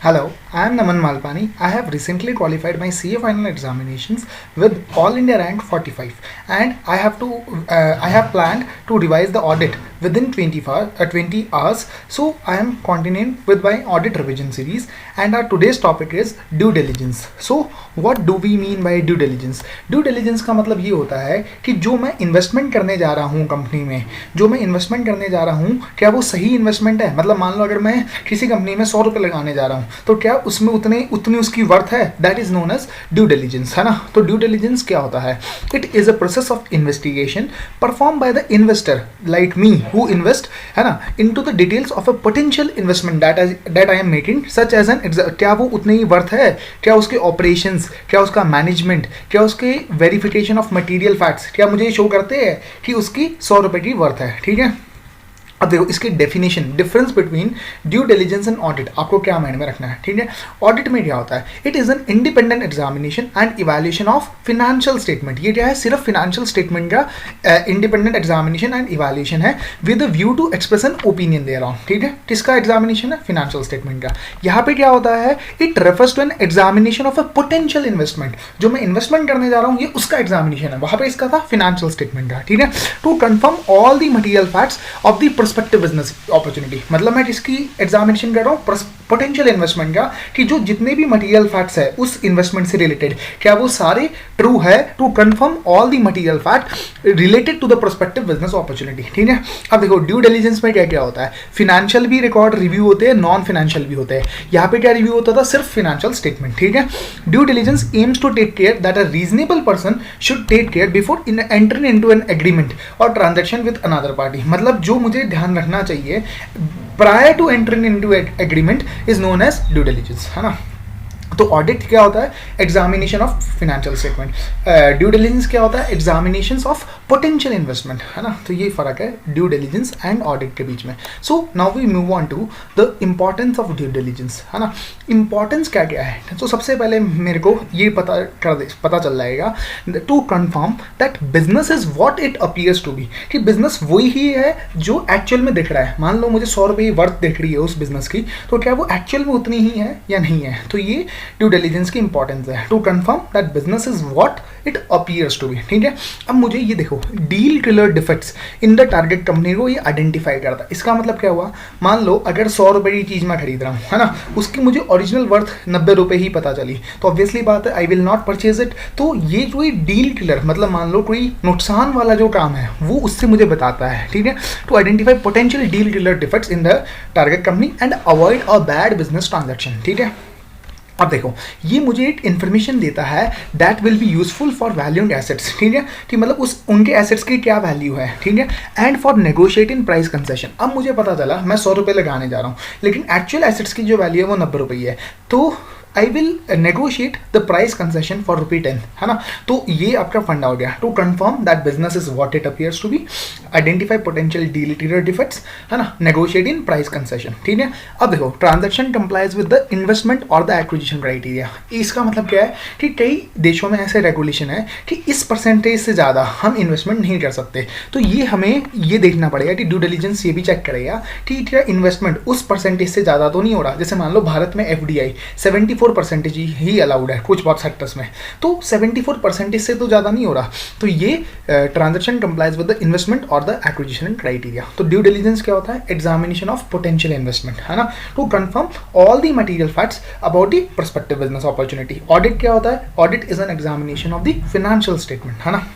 Hello, I am Naman Malpani. I have recently qualified my CA final examinations with All India rank 45, and I have planned to revise the audit within 20 hours. So I am continuing with my audit revision series, and our today's topic is due diligence. So what do we mean by due diligence? Due diligence का मतलब ये होता है कि जो मैं investment करने जा रहा हूँ कंपनी में, जो मैं इन्वेस्टमेंट करने जा रहा हूँ क्या वो सही इन्वेस्टमेंट है? मतलब मान लो अगर मैं किसी कंपनी में 100 रुपये लगाने जा रहा हूँ तो क्या उसमें उतनी उसकी वर्थ है? That is known as due diligence, है ना। तो ड्यू डिलिजेंस क्या होता है? It is a process of investigation perform by the investor like me who invest, है ना, into the details of a potential investment that I am making such as an, क्या वो उतनी ही वर्थ है? क्या उसके ऑपरेशंस, क्या उसका मैनेजमेंट, क्या उसके वेरिफिकेशन ऑफ मटेरियल फैक्ट्स क्या मुझे शो करते हैं कि उसकी 100 रुपये की वर्थ है? ठीक है। अब देखो इसकी definition, difference between due diligence and audit आपको क्या माइंड में रखना है, ठीक है। ऑडिट में क्या होता है? It is an independent examination and evaluation of financial statement. ये क्या है? सिर्फ फिनेंशियल स्टेटमेंट का इंडिपेंडेंट एग्जामिनेशन एंड इवैल्यूएशन है with view to express an opinion दे रहा हूँ, ठीक है। किसका एग्जामिनेशन है? फिनेंशियल स्टेटमेंट का। यहाँ पे क्या होता है? It refers to an examination of a potential investment. जो मैं इन्वेस्टमेंट करने जा रहा हूँ ये उसका एग्जामिनेशन है, वहाँ पे इसका था फिनेंशियल स्टेटमेंट का, ठीक है। To confirm all the material facts of the prospective business opportunity. मतलब मैं जिसकी एग्जामिनेशन कर रहा हूँ पोटेंशियल इन्वेस्टमेंट का, कि जो जितने भी मटेरियल फैक्ट्स है उस इन्वेस्टमेंट से रिलेटेड क्या वो सारे ट्रू है, to confirm all the material fact related to the prospective business opportunity, ठीक है। अब देखो ड्यू डिलिजेंस में क्या क्या होता है? फिनेंशियल भी रिकॉर्ड रिव्यू होते हैं, नॉन फाइनेंशियल भी होते हैं। यहाँ पे क्या रिव्यू होता था? सिर्फ फिनेंशियल स्टेटमेंट, ठीक है। Due diligence aims to take care that a reasonable person should take care before entering into an agreement और ट्रांजैक्शन विद अनदर पार्टी। मतलब जो मुझे ध्यान रखना चाहिए prior to entering into agreement is known as due diligence, है ना। तो ऑडिट क्या होता है? Examination of financial statement. Due diligence क्या होता है? एग्जामिनेशन ऑफ पोटेंशियल इन्वेस्टमेंट, है ना। तो ये फर्क है ड्यू डिलिजेंस एंड ऑडिट के बीच में। So now we move on to the importance of due diligence, है ना। इंपॉर्टेंस क्या क्या है? तो सबसे पहले मेरे को ये पता चल जाएगा to confirm that business is what it appears to be, कि बिजनेस वही ही है जो एक्चुअल में दिख रहा है। मान लो मुझे 100 रुपये की वर्थ दिख रही है उस बिजनेस की, तो क्या वो एक्चुअल में उतनी ही है या नहीं है? तो ये ड्यू डिलिजेंस की इंपॉर्टेंस है, to confirm that business is what it appears to be, ठीक है। अब मुझे ये देखो, deal killer defects in the target company को ये आइडेंटिफाई करता है। इसका मतलब क्या हुआ? मान लो अगर 100 रुपये की चीज़ मैं खरीद रहा हूँ, है ना, उसकी मुझे ओरिजिनल वर्थ 90 रुपये ही पता चली, तो ऑब्वियसली बात है I will not purchase it. तो ये जो डील किलर, मतलब मान लो कोई नुकसान वाला जो काम है वो उससे मुझे बताता है, ठीक है। To identify potential deal killer defects in the target company and avoid a bad business transaction, ठीक है। अब देखो ये मुझे एक इन्फॉर्मेशन देता है that will be useful for valuing assets, ठीक है, कि मतलब उनके एसेट्स की क्या वैल्यू है, ठीक है। And for negotiating price concession. अब मुझे पता चला मैं 100 रुपये लगाने जा रहा हूँ, लेकिन एक्चुअल एसेट्स की जो वैल्यू है वो 90 रुपये है, तो I will negotiate the price concession for ₹10, है ना। तो ये आपका फंडा हो गया, to confirm that business is what it appears to be, identify potential deal killer defects, है ना, नेगोशिएट इन प्राइस कंसेशन, ठीक है। अब देखो transaction complies with the investment और द एक्विजिशन क्राइटेरिया। इसका मतलब क्या है कि कई देशों में ऐसे रेगुलेशन है कि इस परसेंटेज से ज़्यादा हम इन्वेस्टमेंट नहीं कर सकते। तो ये हमें ये देखना पड़ेगा कि ड्यू डिलिजेंस ये भी चेक करेगा कि क्या इन्वेस्टमेंट उस परसेंटेज से ज़्यादा तो नहीं हो रहा। जैसे मान लो भारत में FDI 74% ही अलाउड है कुछ बहुत सेक्टर्स में, तो 74% से तो ज़्यादा नहीं हो रहा। तो ये transaction complies with the investment और द एक्विजिशन क्राइटेरिया। तो ड्यू डिलिजेंस क्या होता है? एग्जामिनेशन ऑफ पोटेंशियल इन्वेस्टमेंट, है ना, to confirm all the material facts about the prospective business opportunity. Audit क्या होता है? Audit is an examination of the financial statement, है ना।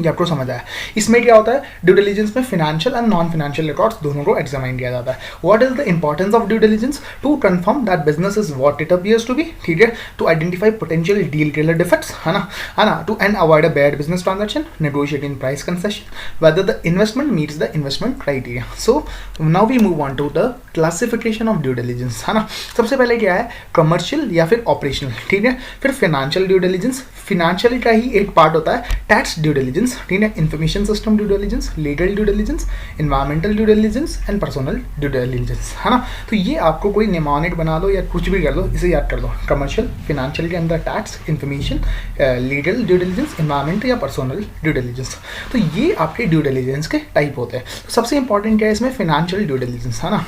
ये आपको समझ आया। इसमें क्या होता है? ड्यू डिलिजेंस में financial and non financial records दोनों को एग्जामिन किया जाता है। What is the importance of due diligence? To confirm that business is what it appears to be, ठीक है, to identify potential deal killer defects, है ना, to and avoid a bad business transaction, negotiate in price concession, whether the investment meets the investment criteria. So now we move on to the classification of due diligence, है ना। सबसे पहले क्या है? Commercial या फिर ऑपरेशनल, ठीक है। फिर फाइनेंशियल ड्यू डिलिजेंस, फिनेंशियल का ही एक पार्ट होता है टैक्स ड्यू डिलिजेंस, ठीक है, information system due diligence, legal due diligence, environmental due diligence and personal due diligence, है ना। तो ये आपको कोई निमोनिक बना लो या कुछ भी कर लो, इसे याद कर लो। कमर्शियल, फिनेंशियल के अंदर tax, information, legal due diligence, environment या पर्सनल ड्यू डिलिजेंस। तो ये आपके ड्यू डिलिजेंस के टाइप होते हैं। तो सबसे इंपॉर्टेंट क्या है इसमें? फिनेंशियल ड्यू डिलिजेंस, है ना।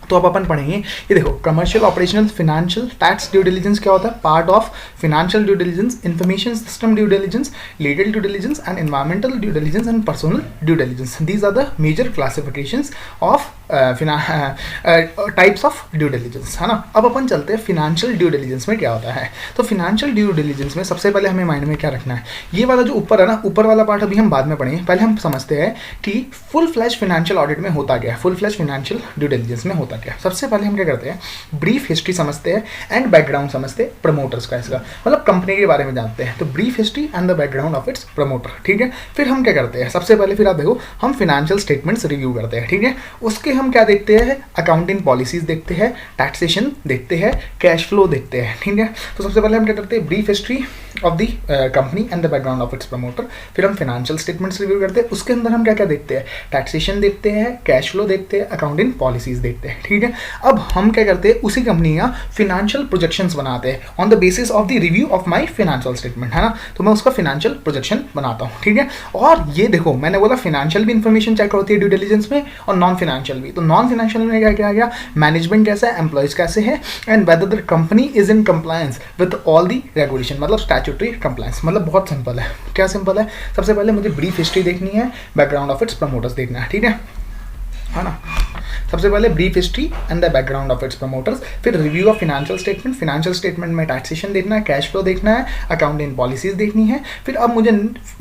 तो अब अपन पढ़ेंगे, ये देखो, commercial, operational, financial, tax due diligence क्या होता है, part of financial due diligence, information system due diligence, legal due diligence and environmental due diligence and personal due diligence. These are the major classifications of types of due diligence, है ना. अब अपन चलते हैं financial due diligence में क्या होता है. तो फिनेंशियल ड्यू डिलिजेंस में सबसे पहले हमें माइंड में क्या रखना है, ये वाला जो ऊपर है ना, ऊपर वाला पार्ट अभी हम बाद में पढ़ेंगे, पहले हम समझते हैं कि फुल फ्लैश फाइनेंशियल ऑडिट में होता क्या है, full flash financial due diligence में होता क्या है. सबसे पहले हम क्या करते हैं, ब्रीफ हिस्ट्री समझते हैं एंड बैकग्राउंड समझते हैं प्रमोटर्स का, इसका मतलब कंपनी के बारे में जानते हैं. तो brief history and the background of it's promoter, ठीक है. फिर हम क्या करते हैं, सबसे पहले फिर आप देखो, हम फाइनेंशियल स्टेटमेंट्स रिव्यू करते हैं, ठीक है. उसके हम क्या देखते हैं, अकाउंटिंग पॉलिसीज देखते हैं, टैक्सेशन देखते हैं, कैश फ्लो देखते हैं, ठीक है. तो सबसे पहले हम क्या करते हैं, brief history of the company and the background of it's promoter. फिर हम फाइनेंशियल स्टेटमेंट्स रिव्यू करते हैं, उसके अंदर हम क्या क्या देखते हैं, टैक्सेशन देखते हैं, कैश फ्लो देखते हैं, अकाउंटिंग पॉलिसीज देखते हैं, ठीक है. अब हम क्या करते हैं, उसी कंपनी का फाइनेंशियल प्रोजेक्शंस बनाते हैं on the basis of the review of my financial statement, है ना. तो मैं उसका फाइनेंशियल प्रोजेक्शन बनाता हूँ, ठीक है. और ये देखो, मैंने बोला फाइनेंशियल भी इंफॉर्मेशन चेक होती है ड्यू डिलिजेंस में और नॉन फाइनेंशियल भी. तो नॉन फाइनेंशियल में क्या क्या आ गया, मैनेजमेंट कैसा है, एम्प्लॉयज कैसे है, and whether the company is in compliance with all the regulation, मतलब स्टैट्यूटरी कंप्लायंस. मतलब बहुत सिंपल है. क्या सिंपल है, सबसे पहले मुझे ब्रीफ हिस्ट्री देखनी है, बैकग्राउंड ऑफ इट्स प्रमोटर्स देखना है, ठीक है ना. सबसे पहले brief history and the background of its promoters, फिर रिव्यू ऑफ फाइनेंशियल स्टेटमेंट में टैक्सेशन देखना है, कैश फ्लो देखना है, अकाउंटिंग पॉलिसीज देखनी है. फिर अब मुझे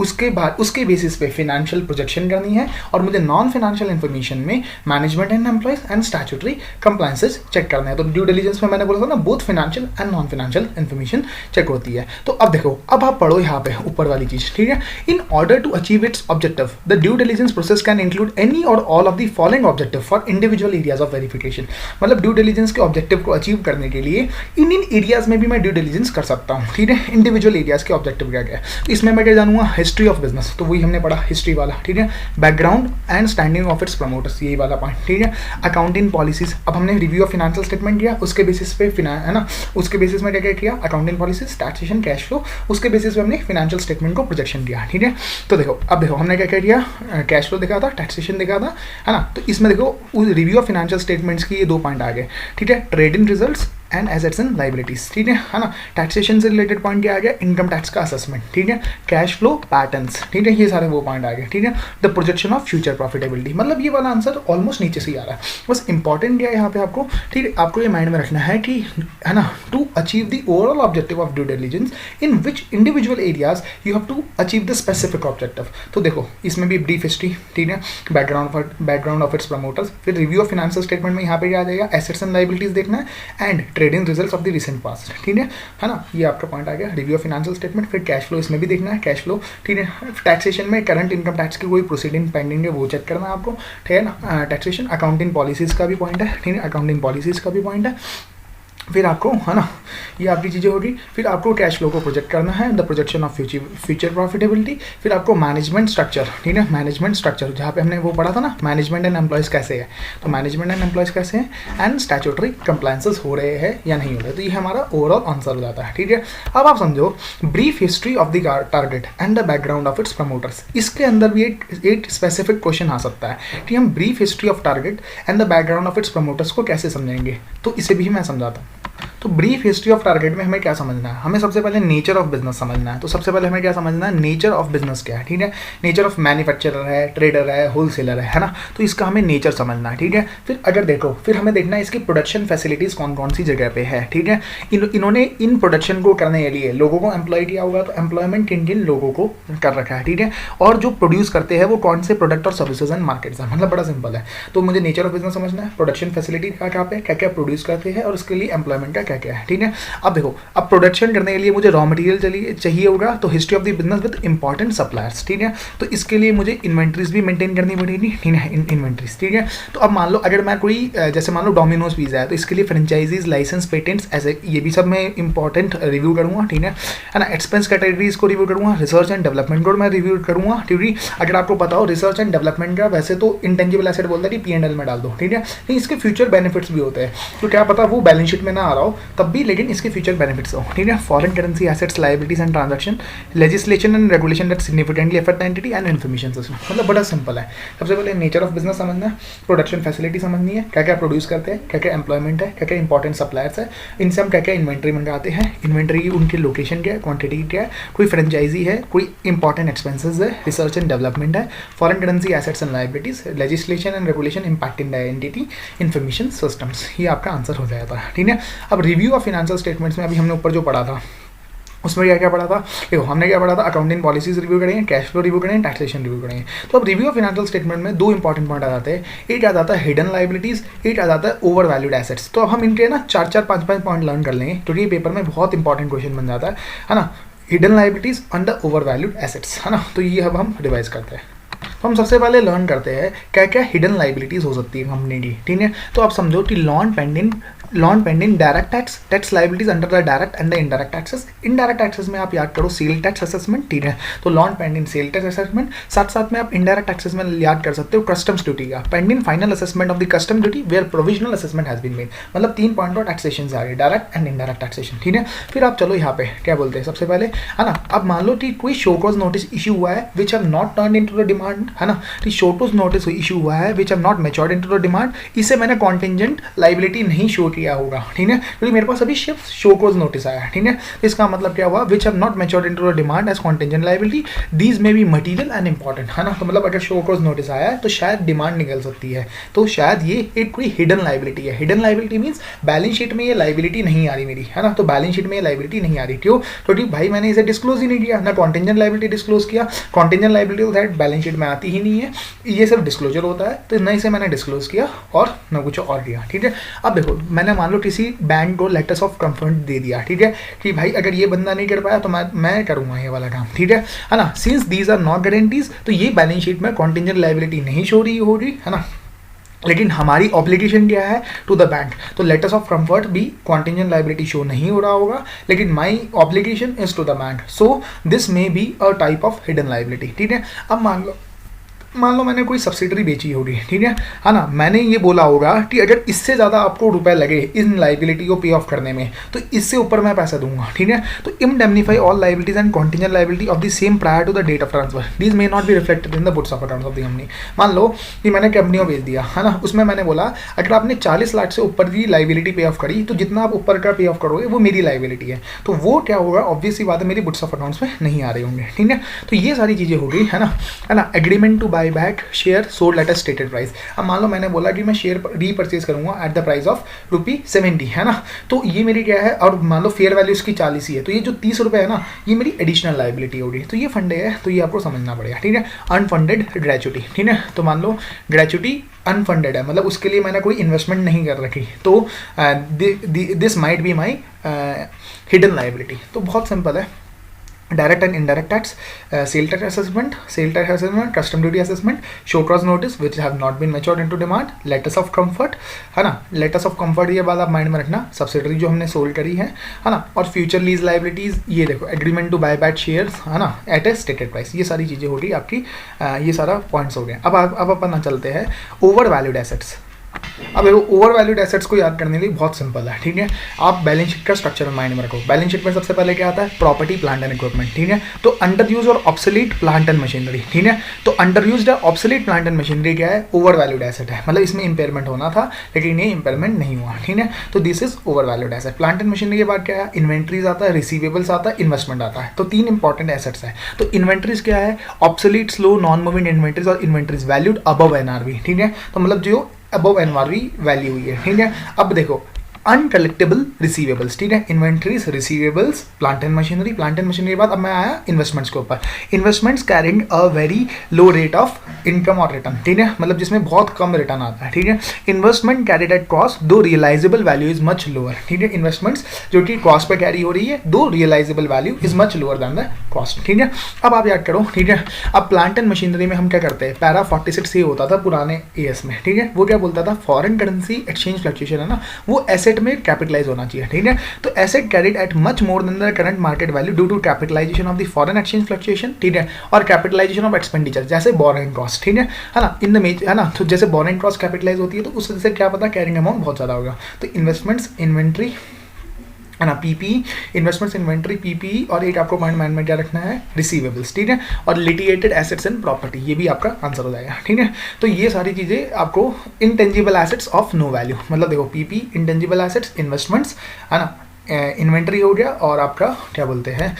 उसके बाद उसके बेसिस पे फाइनेंशियल प्रोजेक्शन करनी है, और मुझे नॉन फाइनेंशियल इन्फॉर्मेशन में management and employees and statutory compliances check करना है. तो ड्यू डिलिजेंस में मैंने बोला था ना, both financial and non financial information check होती है. तो अब देखो, अब आप पढ़ो यहाँ पे ऊपर वाली चीज, ठीक है. In order to achieve its objective, the due diligence process can include any और all of the following objective for individual areas of verification. मतलब ड्यू डिलिजेंस के ऑब्जेक्टिव को अचीव करने के लिए इन एरियाज में भी मैं ड्यू डिलिजेंस कर सकता हूँ, ठीक है. इंडिविजुअल एरियाज के ऑब्जेक्टिव क्या क्या है, तो इसमें मैं क्या जानूंगा, हिस्ट्री ऑफ बिजनेस, तो वही हमने पढ़ा हिस्ट्री वाला, ठीक है. Background and standing of its promoters, यही वाला पॉइंट, ठीक है. अकाउंटिंग पॉलिसीज, अब हमने रिव्यू ऑफ फाइनेंशियल स्टेटमेंट किया, उसके बेसिस पे है ना, उसके बेसिस में क्या क्या किया, accounting policies, taxation, cash flow, उसके बेसिस पे हमने फाइनेंशियल स्टेटमेंट को प्रोजेक्शन दिया, ठीक है. तो देखो, अब देखो हमने क्या क्या किया, कैश फ्लो देखा था, टैक्सेशन देखा था, है ना. तो इसमें देखो, रिव्यू ऑफ फाइनेंशियल स्टेटमेंट्स की ये दो पॉइंट आ गए, ठीक है. Trading results and assets and liabilities, ठीक है ना. टैक्सेशन से रिलेटेड पॉइंट क्या आ गया, इनकम टैक्स का असेसमेंट, ठीक है. कैश फ्लो पैटर्न्स, ठीक है, ये सारे वो पॉइंट आ गए, ठीक है. The projection of future profitability, मतलब ये वाला आंसर ऑलमोस्ट नीचे से ही आ रहा है. बस इंपॉर्टेंट क्या है यहाँ पे आपको, ठीक है, आपको ये माइंड में रखना है कि, है ना, to achieve the overall objective of due diligence in which individual areas you have to achieve the specific objective. तो देखो, इसमें भी ब्रीफ हिस्ट्री, ठीक है, बैकग्राउंड ऑफ इट्स प्रमोटर्स, फिर रिव्यू ऑफ फाइनेंशियल स्टेटमेंट में यहाँ पे क्या आ जाएगा, एसेट्स एंड लाइबिलिटीज देखना है, and trading results of the recent past, ठीक है ना. ये आपका पॉइंट आ गया, रिव्यू ऑफ फाइनेंशियल स्टेटमेंट. फिर कैश फ्लो, इसमें भी देखना है कैश फ्लो, ठीक है. टैक्सेशन में करंट इनकम टैक्स की कोई प्रोसीडिंग पेंडिंग है वो चेक करना है आपको, ठीक है ना. टैक्सेशन, अकाउंटिंग पॉलिसीज का भी पॉइंट है, ठीक है, अकाउंटिंग पॉलिसीज का भी पॉइंट है. फिर आपको, है ना, ये आपकी चीज़ें होगी. फिर आपको कैश फ्लो को प्रोजेक्ट करना है, the projection of future profitability. फिर आपको मैनेजमेंट स्ट्रक्चर, ठीक है, मैनेजमेंट स्ट्रक्चर जहाँ पे हमने वो पढ़ा था ना, मैनेजमेंट एंड एम्प्लॉयज़ कैसे है, तो मैनेजमेंट एंड एम्प्लॉयज़ कैसे हैं, एंड स्टैट्यूटरी कंप्लायंसेस हो रहे हैं या नहीं हो रहे. तो ये हमारा ओवरऑल आंसर हो जाता है, ठीक है. अब आप समझो, brief history of the target and the background of its promoters, इसके अंदर भी एक स्पेसिफिक क्वेश्चन आ सकता है कि हम brief history of target and the background of its promoters को कैसे समझेंगे. तो इसे भी मैं समझाता हूँ. तो ब्रीफ हिस्ट्री ऑफ टारगेट में हमें क्या समझना है, हमें सबसे पहले नेचर ऑफ बिजनेस समझना है. तो सबसे पहले हमें क्या समझना है, नेचर ऑफ बिजनेस क्या है, ठीक है. नेचर ऑफ मैन्युफैक्चरर है, ट्रेडर है, होलसेलर है ना. तो इसका हमें नेचर समझना है, ठीक है. फिर अगर देखो, फिर हमें देखना है इसकी प्रोडक्शन फैसिलिटीज़ कौन कौन सी जगह पे है, ठीक है. इन्होंने इन प्रोडक्शन को करने के लिए लोगों को एम्प्लॉय किया होगा, तो एम्प्लॉयमेंट किन किन लोगों को कर रखा है, ठीक है. और जो प्रोड्यूस करते हैं वो कौन से प्रोडक्ट और सर्विसेज एंड मार्केट्स है, मतलब बड़ा सिंपल है. तो मुझे नेचर ऑफ बिजनेस समझना है, प्रोडक्शन फैसिलिटी कहाँ पे क्या क्या प्रोड्यूस करते हैं, और उसके लिए एम्प्लॉयमेंट का क्या क्या है, ठीक है. अब देखो, अब प्रोडक्शन करने के लिए मुझे रॉ मटेरियल चाहिए होगा, तो history of the business with important suppliers, ठीक है. तो इसके लिए मुझे इन्वेंट्रीज भी मेंटेन करनी पड़ेगी, ठीक है, इन्वेंट्रीज, ठीक है. तो अब मान लो, अगर मैं कोई जैसे मान लो डोमिनोज पिज़्ज़ा है, तो इसके लिए फ्रेंचाइजीज, लाइसेंस, पेटेंट्स, ऐसे ये भी सब मैं इंपॉर्टेंट रिव्यू करूँगा, ठीक है ना. एक्सपेंस कैटेगरीज को रिव्यू करूँगा, रिसर्च एंड डेवलपमेंट को मैं रिव्यू करूँगा, ठीक है. अगर आपको पता हो रिसर्च एंड डेवलपमेंट का वैसे तो इंटेंजिबल एसेट बोलता है कि P&L में डाल दो, ठीक है. लेकिन इसके फ्यूचर बेनिफिट्स भी होते हैं, तो क्या पता वो बैलेंस शीट में ना आ रहा हो, तब भी लेकिन इसके फ्यूचर बेनिफिट्स हो, ठीक है। Foreign currency assets, liabilities and transaction, legislation and regulation that significantly affect the entity and information system. मतलब बड़ा सिंपल है। सबसे पहले नेचर ऑफ बिजनेस समझना है, प्रोडक्शन फैसिलिटी समझनी है, क्या क्या प्रोड्यूस करते हैं, क्या क्या एम्प्लॉयमेंट है, क्या क्या इंपॉर्टेंट सप्लायर्स है, इनसे हम क्या क्या इन्वेंट्री मंगाते हैं, इन्वेंट्री की उनकी लोकेशन क्या है, क्वांटिटी क्या है, कोई फ्रेंचाइजी है, कोई इंपॉर्टेंट एक्सपेंसेस है, रिसर्च एंड डेवलपमेंट है, foreign currency assets and liabilities, legislation and regulation impacting the entity, information systems. ये आपका आंसर हो जाएगा, ठीक है। अब रिव्यू ऑफ फाइनेंशियल स्टेटमेंट्स में अभी हमने ऊपर जो पढ़ा था उसमें क्या क्या पढ़ा था, देखो हमने क्या पढ़ा था, अकाउंटिंग पॉलिसीज रिव्यू करेंगे, कैश फ्लो रिव्यू करेंगे, टैक्सेशन रिव्यू करेंगे। तो अब रिव्यू ऑफ फाइनेंशियल स्टेटमेंट में दो इंपॉर्टेंट पॉइंट आ जाते हैं, एक आ जाता है हिडन लाइबिलिटीज, एक आ जाता है ओवर वैल्यूड एसेट्स। तो अब हम इनके ना 4-4, 5-5 पॉइंट लर्न कर लेंगे, क्योंकि ये पेपर में बहुत इंपॉर्टेंट क्वेश्चन बन जाता है ना। Hidden liabilities and the over valued assets, है ना। तो ये अब हम रिवाइज करते हैं। तो हम सबसे पहले लर्न करते हैं क्या क्या हिडन लाइबिलिटीज हो सकती है कंपनी की, ठीक है। तो आप समझो कि lawn pending direct tax liabilities under the direct and the indirect taxes. Indirect taxes में आप याद करो सेल टैक्स असेसमेंट, ठीक है। तो lawn pending cell tax assessment, साथ साथ में आप इनडायरेक्ट टैक्सेस में याद कर सकते हो कस्टम्स ड्यूटी का, pending final assessment of the custom duty where provisional assessment has been made. मतलब 3 पॉइंट ऑफ टैक्सेशन से आ गए, डायरेक्ट एंड इनडायरेक्ट टैक्सेशन, ठीक है। फिर आप चलो यहाँ पे क्या बोलते हैं सबसे पहले, है ना। अब मान लो कि कोई शो कॉज नोटिस इशू हुआ है विच have not turn into the demand, है ना। कि शो कॉज नोटिस इशू हुआ है विच have not matured into the demand, इसे मैंने कॉन्टिंजेंट लाइबिलिटी नहीं शो किया होगा, ठीक है, क्योंकि मेरे पास अभी सिर्फ शो कॉज नोटिस आया है, ठीक है। इसका मतलब क्या हुआ, which have not matured into the demand as contingent liability, these may be material and important, है ना। तो मतलब अगर शो कॉज नोटिस आया है तो शायद डिमांड निकल सकती है, तो शायद ये एक कोई हिडन लाइबिलिटी है। Hidden liability means balance sheet में ये लाइबिलिटी नहीं आ रही मेरी, है ना। तो बैलेंस शीट में ये लाइबिलिटी नहीं आ रही, क्यों, क्योंकि भाई मैंने इसे डिस्क्लोज ही नहीं किया, ना कॉन्टिंजेंट लाइबिलिटी डिस्क्लोज किया, कॉन्टिंजेंट लाइबिलिटी बैलेंस शीट में आती ही नहीं है, ये सिर्फ डिस्क्लोजर होता है। तो न इसे मैंने डिस्क्लोज किया और न कुछ और किया, ठीक है। अब देखो मैंने मान लो किसी बैंक को लेटर्स ऑफ कंफर्ट दे दिया, ठीक है, कि भाई अगर ये बंदा नहीं कर पाया तो मैं करूंगा ये वाला काम, ठीक है ना। Since these are not guarantees, तो ये बैलेंस शीट में कॉन्टिंजेंट लायबिलिटी नहीं शो रही होगी, है ना। लेकिन हमारी ऑब्लिगेशन क्या है टू द बैंक, तो लेटर्स ऑफ कंफर्ट भी कॉन्टिंजेंट लायबिलिटी शो नहीं हो रहा होगा, लेकिन my obligation is to the bank, so this may be a type of hidden liability, ठीक है। अब मान लो मैंने कोई सब्सिडरी बेची होगी, ठीक है ना। मैंने ये बोला होगा कि अगर इससे ज़्यादा आपको रुपए लगे इन लाइबिलिटी को पे ऑफ करने में तो इससे ऊपर मैं पैसा दूंगा, ठीक है। तो indemnify all liabilities and contingent liability of the same prior to the date of transfer, these may not be reflected in the books of accounts of the company. मान लो कि मैंने कंपनी को बेच दिया, है ना। उसमें मैंने बोला अगर आपने 40 लाख से ऊपर की लाइबिलिटी पे ऑफ करी तो जितना आप ऊपर का पे ऑफ करोगे वो मेरी लाइबिलिटी है, तो वो क्या होगा, ऑब्वियसली बात है मेरी बुक्स ऑफ अकाउंट्स में नहीं आ रहे होंगे, ठीक है। तो ये सारी चीज़ें हो गई, है ना। Agreement to buy back share sold at a stated price. अब मान लो मैंने बोला कि मैं शेयर रीपरचेज करूंगा एट द प्राइस ऑफ ₹70, है ना। तो ये मेरी क्या है, और मान लो फेयर वैल्यू इसकी 40 ही है, तो ये जो 30 रुपये है ना ये मेरी एडिशनल लाइबिलिटी होगी। तो ये फंडे है, तो ये आपको समझना पड़ेगा, ठीक है। अनफंडेड ग्रेचुटी, ठीक है। तो मान लो ग्रेचुटी अनफंडेड है, मतलब उसके लिए मैंने कोई इन्वेस्टमेंट नहीं कर रखी, तो this might be my hidden liability. तो बहुत सिंपल है, direct and indirect tax, sale tax assessment, custom duty assessment, show cause notice which have not been matured into demand, letters of comfort, है ना। Letters of comfort ये बात आप mind में रखना, सब्सिडरी जो हमने सोल्ड करी है ना। और फ्यूचर लीज लाइबिलिटीज ये देखो, agreement to buy back shares, है ना, एट ए स्टेटेड प्राइस। ये सारी चीज़ें होगी आपकी, ये सारा पॉइंट्स हो गए। अब अपन चलते हैं ओवर वैल्यूड एसेट्स। अब देखो ओवर वैल्यूड एसेट्स को याद करने के लिए बहुत सिंपल है, ठीक है। आप बैलेंस शीट का स्ट्रक्चर माइंड में रखो। बैलेंस शीट में सबसे पहले क्या आता है, प्रॉपर्टी प्लांट एंड इक्विपमेंट, ठीक है। तो अंडर यूज और ऑब्सोलीट प्लांट एंड मशीनरी, ठीक है। तो अंडर यूज्ड और ऑब्सोलीट प्लांट एंड मशीनरी क्या है, ओवर वैल्यूड एसेट है, मतलब इसमें इंपेयरमेंट होना था लेकिन ये इंपेयरमेंट नहीं हुआ, ठीक है। तो this is over valued asset. Plant and machinery के बाद क्या है, इन्वेंट्रीज आता है, रिसीवेबल्स आता है, इन्वेस्टमेंट आता है। तो 3 इंपॉर्टेंट एसेट्स है। तो इन्वेंट्रीज क्या है, obsolete, slow, non moving inventories और इन्वेंट्रीज वैल्यूड अबव एनआरवी, ठीक है। तो मतलब जो अबव एनआरवी वैल्यू हुई है, ठीक है। अब देखो अनकलेक्टेबल रिसीवेबल्स, ठीक है। Inventories, receivables, plant and machinery के बाद अब मैं आया इन्वेस्टमेंट्स के ऊपर। Investments carrying a very low rate of income और रिटर्न, ठीक है, मतलब जिसमें बहुत कम रिटर्न आता है, ठीक है। Investment carried at cost though realisable value is much lower, ठीक है। इन्वेस्टमेंट्स जो कि कॉस्ट पे कैरी हो रही है, though realisable value is much lower than the cost, ठीक है। अब आप याद करो, ठीक है। अब प्लांट एंड मशीनरी में हम क्या करते हैं, पैरा 46 ये होता था पुराने एएस में, ठीक है। वो क्या बोलता था, फॉरेन करेंसी एक्सचेंज फ्लक्चुएशन है ना, वो एसेट में कैपिटलाइज होना चाहिए, ठीक है। तो asset carried at much more than the current market value due to capitalisation of the foreign exchange fluctuation, ठीक है, और कैपिटलाइजेशन ऑफ एक्सपेंडिचर जैसे बोरिंग कॉस्ट, ठीक है ना। इन द है ना, तो जैसे बोरिंग कॉस्ट कैपिटलाइज होती है तो उससे क्या पता कैरिंग अमाउंट बहुत ज़्यादा होगा। तो इन्वेस्टमेंट्स, इन्वेंट्री, है ना, पीपी इन्वेस्टमेंट्स इन्वेंट्री पीपी, और एक आपको पॉइंट माइंड में क्या रखना है, रिसीवेबल्स, ठीक है, और लिटिगेटेड एसेट्स एंड प्रॉपर्टी, ये भी आपका आंसर हो जाएगा, ठीक है। तो ये सारी चीज़ें आपको intangible assets of no value, मतलब देखो पीपी इंटेंजिबल एसेट्स, इन्वेस्टमेंट्स, है ना, इन्वेंट्री हो गया, और आपका क्या बोलते हैं,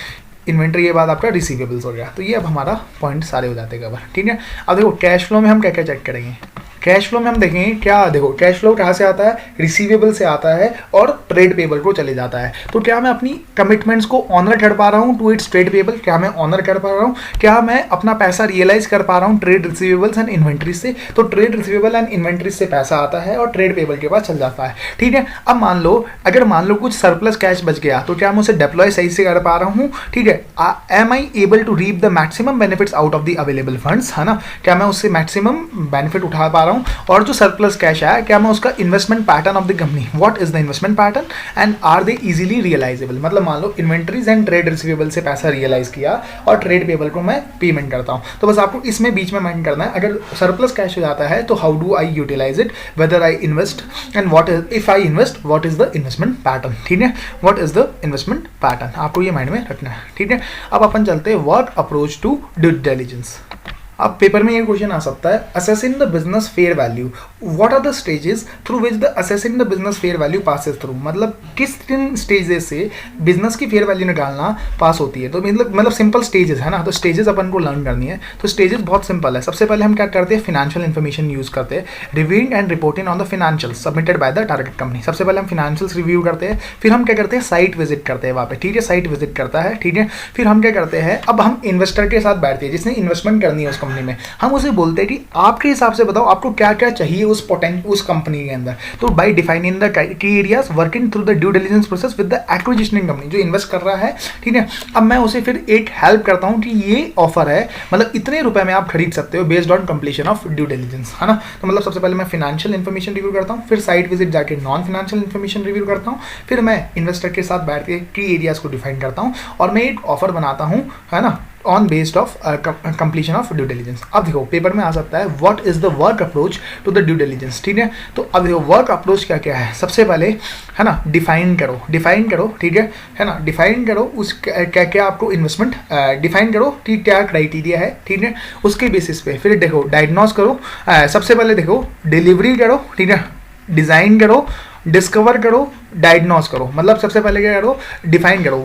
इन्वेंट्री के बाद आपका रिसीवेबल्स हो गया। तो ये अब हमारा पॉइंट सारे हो जाते हैं कवर, ठीक है। अब देखो कैश फ्लो में हम क्या क्या चेक करेंगे, कैश फ्लो में हम देखेंगे क्या, देखो कैश फ्लो कहाँ से आता है, रिसीवेबल से आता है और ट्रेड पेबल को चले जाता है। तो क्या मैं अपनी कमिटमेंट्स को ऑनर कर पा रहा हूँ टू इट्स ट्रेड पेबल, क्या मैं ऑनर कर पा रहा हूँ, क्या मैं अपना पैसा रियलाइज कर पा रहा हूँ ट्रेड रिसीवेबल्स एंड इन्वेंट्री से। तो ट्रेड रिसीवेबल एंड इन्वेंट्री से पैसा आता है और ट्रेड पेबल के पास चल जाता है, ठीक है। अब मान लो अगर मान लो कुछ सरप्लस कैश बच गया, तो क्या मैं उसे डिप्लॉय सही से कर पा रहा हूँ, ठीक है। Am I able to reap the maximum benefits out of the available funds, है ना, क्या मैं उससे मैक्सिमम बेनिफिट उठा पा रहा हूँ। और जो सरप्लस कैश है, क्या मैं उसका investment pattern of the company, what is the investment pattern and are they easily realisable, मतलब मान लो इन्वेंट्रीज एंड ट्रेड रिसीवेबल से पैसा रियलाइज किया और ट्रेड पेबल को मैं पेमेंट करता हूँ। तो बस आपको इसमें बीच में माइंड करना है, अगर सरप्लस कैश हो जाता है तो how do I utilise it, whether I invest and what is, if I invest what is the investment pattern, ठीक है, what is the investment pattern, आपको ये माइंड में रखना है, ठीक है। अब अपन चलते हैं work approach to due diligence. अब पेपर में ये क्वेश्चन आ सकता है, assessing the business fair value, what are the stages through which the assessing the business fair value passes through, मतलब किस किन स्टेजेस से बिजनेस की फेयर वैल्यू निकालना पास होती है। तो मतलब सिंपल स्टेजेस है ना, तो स्टेजेस अपन को लर्न करनी है। तो स्टेजेस बहुत सिंपल है। सबसे पहले हम क्या करते हैं, फिनेंशियल इन्फॉर्मेशन यूज करते हैं, reviewing and reporting on the financials submitted by the target company. सबसे पहले हम फिनेंशियल्स रिव्यू करते हैं, फिर हम क्या करते हैं, साइट विजिट करते हैं वहाँ पे, ठीक है, साइट विजिट करता है, ठीक है। फिर हम क्या करते हैं, अब हम इन्वेस्टर के साथ बैठते हैं जिसने इन्वेस्टमेंट करनी है उस कंपनी में, हम उसे बोलते हैं कि आपके हिसाब से बताओ आपको क्या क्या चाहिए उस कंपनी के अंदर। तो by defining the key areas working through the due diligence process with the acquisitioning company, जो इन्वेस्ट कर रहा है, ठीक है। अब मैं उसे फिर एक हेल्प करता हूं कि ये ऑफर है, मतलब इतने रुपए में आप खरीद सकते हो based on completion of due diligence, है ना। तो मतलब सबसे पहले मैं फिनेंशियल इन्फॉर्मेशन रिव्यू करता हूं, फिर साइट विजिट जाके नॉन फिनेंशियल इन्फॉर्मेशन रिव्यू करता हूं, फिर मैं इन्वेस्टर के साथ बैठ के की एरियाज को डिफाइन करता हूं और मैं एक ऑफर बनाता हूं, है ना, on based of completion of due diligence. अब देखो पेपर में आ सकता है what is the work approach to the due diligence, ठीक है। तो अब देखो वर्क अप्रोच क्या क्या है, सबसे पहले है ना डिफाइन करो, ठीक है ना, डिफाइन करो उस क्या क्या आपको इन्वेस्टमेंट डिफाइन करो, ठीक, क्या क्राइटेरिया है, ठीक है, उसके बेसिस पे फिर देखो डायग्नोस करो, सबसे पहले देखो डिलीवरी करो, ठीक है, डिज़ाइन करो, डिस्कवर करो, डायग्नोस करो। मतलब सबसे पहले क्या करो, डिफाइन करो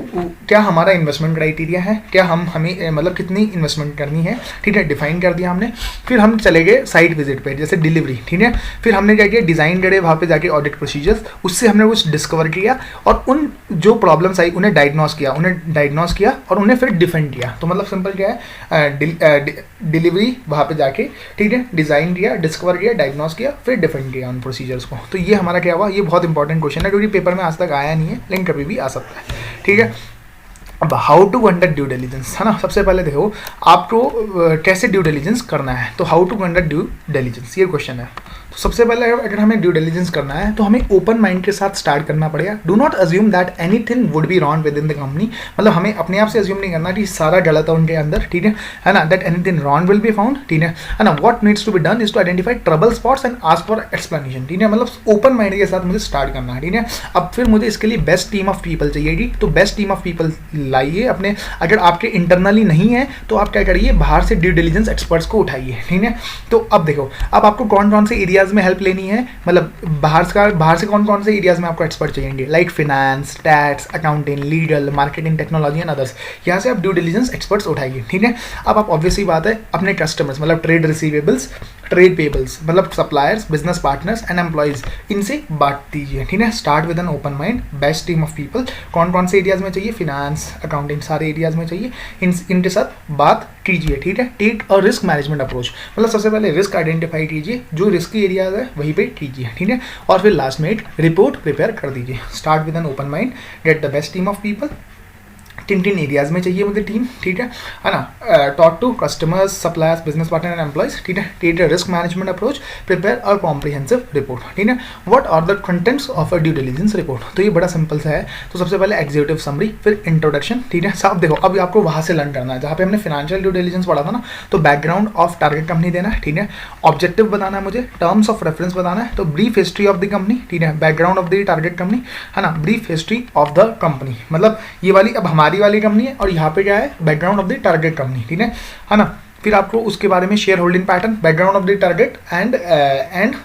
क्या हमारा इन्वेस्टमेंट क्राइटेरिया है, क्या हमें मतलब कितनी इन्वेस्टमेंट करनी है, ठीक है, डिफाइन कर दिया हमने। फिर हम चले गए साइट विजिट पे, जैसे डिलीवरी, ठीक है। फिर हमने क्या किया, डिज़ाइन करे, वहाँ पे जाके ऑडिट प्रोसीजर्स, उससे हमने कुछ डिस्कवर किया और उन जो प्रॉब्लम्स आई उन्हें डायग्नोस किया और उन्हें फिर डिफेंड किया। तो मतलब सिंपल क्या है, डिलीवरी वहाँ पे जाके, ठीक है, डिज़ाइन किया, डिस्कवर किया, डायग्नोस किया, फिर डिफेंड किया उन प्रोसीजर्स को। तो ये हमारा क्या हुआ, ये बहुत इंपॉर्टेंट क्वेश्चन है क्योंकि पेपर में आज तक आया नहीं है लेकिन कभी भी आ सकता है, ठीक है। अब how to conduct due diligence, है ना। सबसे पहले देखो आपको कैसे ड्यू डिलिजेंस करना है, तो how to conduct due diligence ये क्वेश्चन है। तो सबसे पहले अगर हमें ड्यू डिलिजेंस करना है तो हमें ओपन माइंड के साथ स्टार्ट करना पड़ेगा। Do not assume that anything would be wrong with in the company, मतलब हमें अपने आप से अज्यूम नहीं करना कि सारा गलत है उनके अंदर, ठीक है ना, that anything wrong will be found, ठीक है ना। What needs to be done is to identify trouble spots and ask for explanation, ठीक है। मतलब ओपन माइंड के साथ मुझे स्टार्ट करना है, ठीक है। अब फिर मुझे इसके लिए बेस्ट टीम ऑफ पीपल चाहिएगी, तो बेस्ट टीम ऑफ पीपल लाइए अपने, अगर आपके इंटरनली नहीं है तो आप क्या करिए, बाहर से ड्यू डिलिजेंस एक्सपर्ट्स को उठाइए, ठीक है। तो अब देखो अब आपको कौन कौन से एरियाज में हेल्प लेनी है, मतलब बाहर से कौन कौन से एरियाज में आपको एक्सपर्ट चाहिए, like finance, tax, accounting, legal, marketing, technology and others. यहाँ से आप ड्यू डिलिजेंस एक्सपर्ट्स उठाइए, ठीक है। अब आप ऑब्वियसली बात है अपने कस्टमर्स, मतलब ट्रेड रिसीवेबल्स, ट्रेड पेबल्स, मतलब suppliers, business partners and employees, इनसे बात दीजिए, ठीक है। Start with an open mind, best team of people, कौन कौन से एरियाज में चाहिए, फिनेंस, अकाउंटिंग, सारे एरियाज में चाहिए, इनके साथ बात कीजिए, ठीक है। Take a risk management approach, मतलब सबसे पहले रिस्क आइडेंटिफाई कीजिए, जो रिस्की एरियाज है वहीं पे कीजिए, ठीक है। और फिर लास्ट में एक रिपोर्ट प्रिपेयर कर दीजिए। Start with an open mind, get the best team of people, किन एरियाज में चाहिए मुझे टीम, ठीक है ना। Talk to customers, suppliers, business partner and employees, ठीक है। Take a risk management approach, prepare a comprehensive report, ठीक है। What are the contents of a due diligence report, तो ये बड़ा सिंपल सा है। तो सबसे पहले एग्जीक्यूटिव समरी, फिर इंट्रोडक्शन, ठीक है। सब देखो अभी आपको वहाँ से लर्न करना है जहाँ पे हमने फाइनेंशियल ड्यू डिलिजेंस पढ़ा था ना। तो बैकग्राउंड ऑफ टारगेट कंपनी देना है, ठीक है। ऑब्जेक्टिव बताना है मुझे, टर्म्स ऑफ रेफरेंस बताना है, तो brief history of the company, ठीक है। Background of the target company, है ना। Brief history of the company, मतलब ये वाली अब हमारी वाली कंपनी है और यहाँ पे क्या है, background of the target company, ठीक है ना। फिर आपको उसके बारे में share holding pattern, background of the target and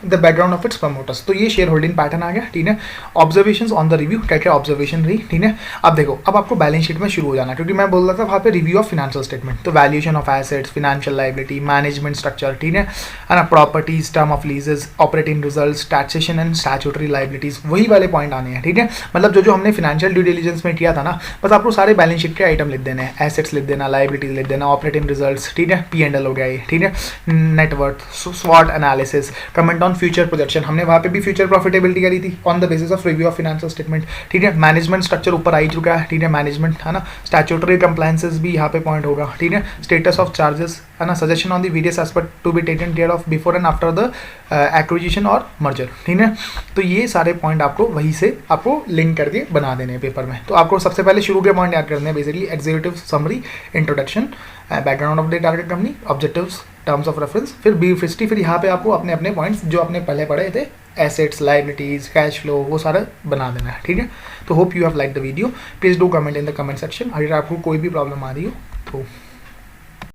the background of its promoters, तो ये शेयर होल्डिंग पैटर्न आ गया, ठीक है। ऑब्जर्वेशंस ऑन द रिव्यू, क्या क्या ऑब्जर्वेशन रही, ठीक है। अब देखो अब आपको बैलेंस शीट में शुरू हो जाना, क्योंकि मैं बोल रहा था वहाँ पे रिव्यू ऑफ फाइनेंशियल स्टेटमेंट, तो valuation of assets, financial liability, management structure, ठीक है ना। Properties, term of लीजेस, operating results, taxation and statutory liabilities, वही वाले पॉइंट आने हैं, ठीक है। मतलब जो हमने फाइनेंशियल ड्यू डिलिजेंस में किया था ना, बस आपको सारे बैलेंस शीट के आइटम लिख देने हैं, एसेट्स लिख देना, लायबिलिटीज लिख देना, ऑपरेटिंग रिजल्ट्स, ठीक है, P&L हो गया ये, ठीक है। नेटवर्थ, स्वॉट analysis, comment on future projection, हमने वहाँ पे भी फ्यूचर प्रॉफिटेबिलिटी करी थी on the basis of review of financial statement, ठीक है। मैनेजमेंट स्ट्रक्चर ऊपर आ ही चुका है, ठीक है, मैनेजमेंट, है ना। स्टैट्यूटरी कंप्लायंसेस भी यहाँ पे पॉइंट होगा, ठीक है। स्टेटस ऑफ चार्जेस, है ना। Suggestion on the various aspect to be taken care of before and after the acquisition और मर्जर, ठीक है। तो ये सारे पॉइंट आपको वहीं से आपको लिंक करके बना देने हैं पेपर में। तो आपको सबसे पहले शुरू के पॉइंट याद करने हैं, basically executive summary, introduction, background of the target company, objectives, terms of reference, फिर ब्रीफ हिस्ट्री, फिर यहाँ पे आपको अपने अपने पॉइंट्स जो आपने पहले पढ़े थे, एसेट्स, लायबिलिटीज, कैश फ्लो, वो सारा बना देना है, ठीक है। तो hope you have like the video, please do comment in the comment section अगर आपको कोई भी प्रॉब्लम आ रही हो तो।